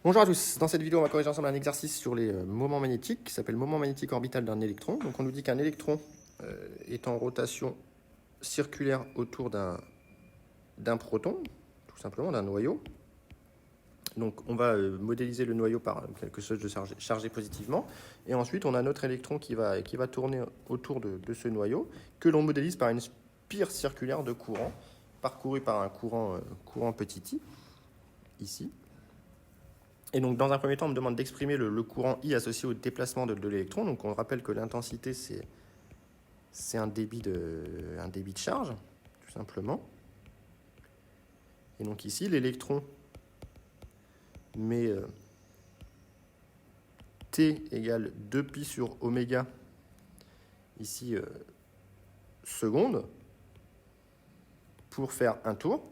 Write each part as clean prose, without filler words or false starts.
Bonjour à tous, dans cette vidéo on va corriger ensemble un exercice sur les moments magnétiques qui s'appelle moment magnétique orbital d'un électron. Donc on nous dit qu'un électron est en rotation circulaire autour d'un proton, tout simplement d'un noyau. Donc on va modéliser le noyau par quelque chose de chargé positivement. Et ensuite on a notre électron qui va tourner autour de ce noyau, que l'on modélise par une spire circulaire de courant, parcourue par un courant petit i, ici. Et donc, dans un premier temps, on me demande d'exprimer le courant I associé au déplacement de l'électron. Donc, on rappelle que l'intensité, c'est un débit de charge, tout simplement. Et donc ici, l'électron met T égale 2pi sur oméga, ici, secondes, pour faire un tour.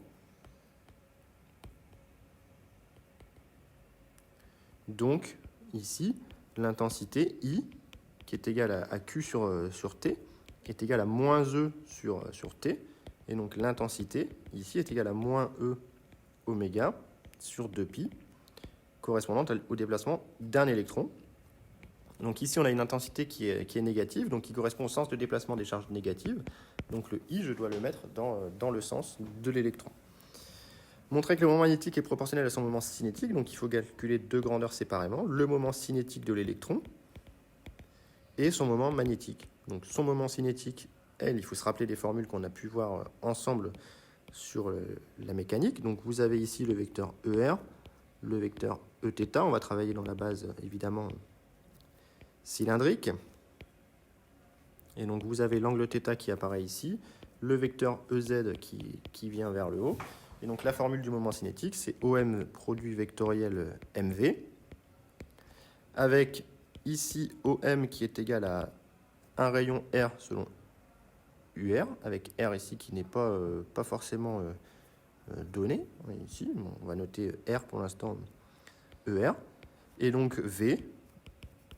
Donc, ici, l'intensité I, qui est égale à Q sur T, est égale à moins E sur T. Et donc, l'intensité, ici, est égale à moins E oméga sur 2pi, correspondante au déplacement d'un électron. Donc, ici, on a une intensité qui est négative, donc qui correspond au sens de déplacement des charges négatives. Donc, le I, je dois le mettre dans le sens de l'électron. Montrer que le moment magnétique est proportionnel à son moment cinétique, donc il faut calculer deux grandeurs séparément, le moment cinétique de l'électron et son moment magnétique. Donc son moment cinétique, il faut se rappeler des formules qu'on a pu voir ensemble sur la mécanique. Donc vous avez ici le vecteur ER, le vecteur Eθ, on va travailler dans la base évidemment cylindrique. Et donc vous avez l'angle θ qui apparaît ici, le vecteur EZ qui vient vers le haut. Et donc la formule du moment cinétique, c'est OM produit vectoriel MV, avec ici OM qui est égal à un rayon R selon UR, avec R ici qui n'est pas forcément donné. Ici, on va noter R pour l'instant ER. Et donc V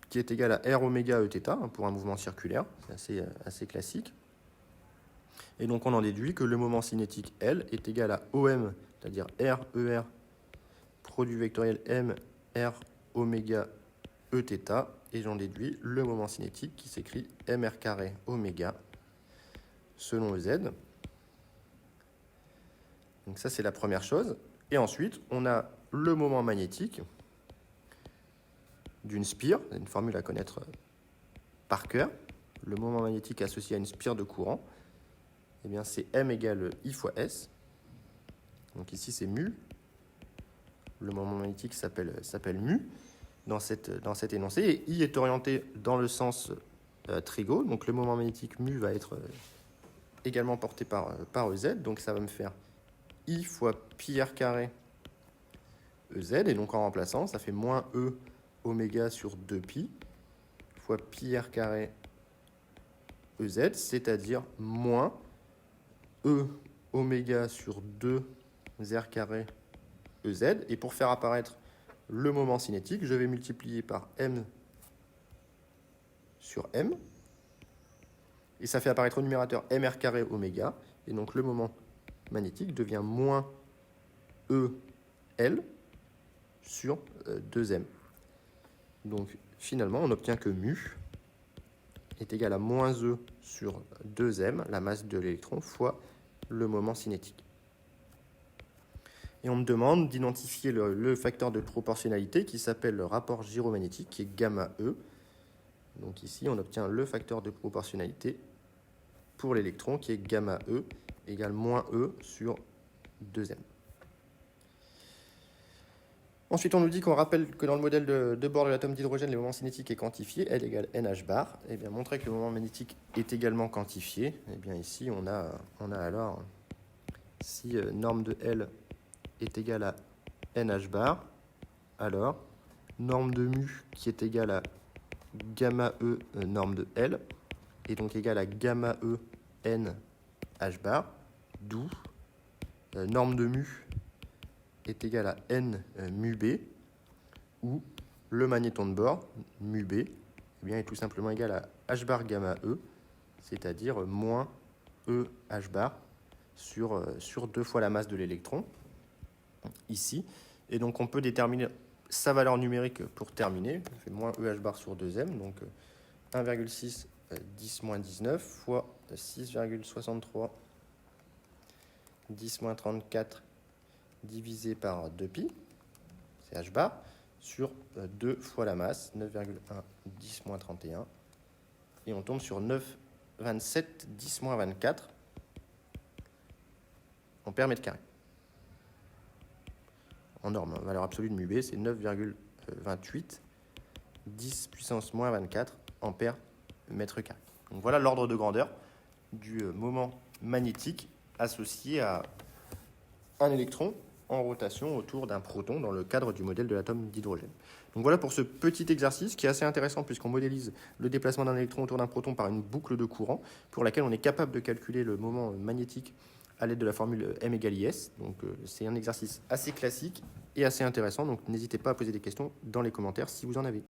qui est égal à R oméga Eθ pour un mouvement circulaire, c'est assez classique. Et donc on en déduit que le moment cinétique L est égal à OM, c'est-à-dire RER, produit vectoriel M, R, oméga, Eθ, et j'en déduis le moment cinétique qui s'écrit MR carré oméga selon EZ. Donc ça c'est la première chose. Et ensuite on a le moment magnétique d'une spire, une formule à connaître par cœur. Le moment magnétique associé à une spire de courant, eh bien, c'est M égale I fois S. Donc ici, c'est mu. Le moment magnétique s'appelle mu dans cet énoncé. Et I est orienté dans le sens trigo. Donc le moment magnétique mu va être également porté par EZ. Donc ça va me faire I fois pi r carré EZ. Et donc en remplaçant, ça fait moins E oméga sur 2pi fois pi r carré EZ, c'est-à-dire moins E oméga sur 2 R carré EZ. Et pour faire apparaître le moment cinétique, je vais multiplier par M sur M. Et ça fait apparaître au numérateur MR carré oméga. Et donc le moment magnétique devient moins EL sur 2M. Donc finalement, on obtient que mu est égal à moins E sur 2M, la masse de l'électron, fois le moment cinétique. Et on me demande d'identifier le facteur de proportionnalité qui s'appelle le rapport gyromagnétique, qui est gamma E. Donc ici, on obtient le facteur de proportionnalité pour l'électron, qui est gamma E égale moins E sur 2M. Ensuite, on nous dit qu'on rappelle que dans le modèle de bord de l'atome d'hydrogène, le moment cinétique est quantifié, L égale NH bar. Et bien, montrer que le moment magnétique est également quantifié, et bien ici, on a alors, si norme de L est égale à NH bar, alors norme de mu qui est égale à gamma E norme de L, est donc égale à gamma E N H bar, d'où norme de mu est égale à N mu B, où le magnéton de bord, mu B, eh bien, est tout simplement égal à H bar gamma E, c'est-à-dire moins E H bar sur 2 fois la masse de l'électron, ici. Et donc on peut déterminer sa valeur numérique pour terminer. On fait moins EH bar sur 2m, donc 1,6 10 moins 19 fois 6,63 10 moins 34 divisé par 2pi, c'est h bar, sur 2 fois la masse, 9,1 10 moins 31. Et on tombe sur 9,27 10 moins 24 ampères mètre carré. En norme, valeur absolue de μB, c'est 9,28 10 puissance moins 24 ampères mètre carré. Donc voilà l'ordre de grandeur du moment magnétique associé à un électron en rotation autour d'un proton dans le cadre du modèle de l'atome d'hydrogène. Donc voilà pour ce petit exercice qui est assez intéressant puisqu'on modélise le déplacement d'un électron autour d'un proton par une boucle de courant pour laquelle on est capable de calculer le moment magnétique à l'aide de la formule M égale IS. Donc c'est un exercice assez classique et assez intéressant. Donc n'hésitez pas à poser des questions dans les commentaires si vous en avez.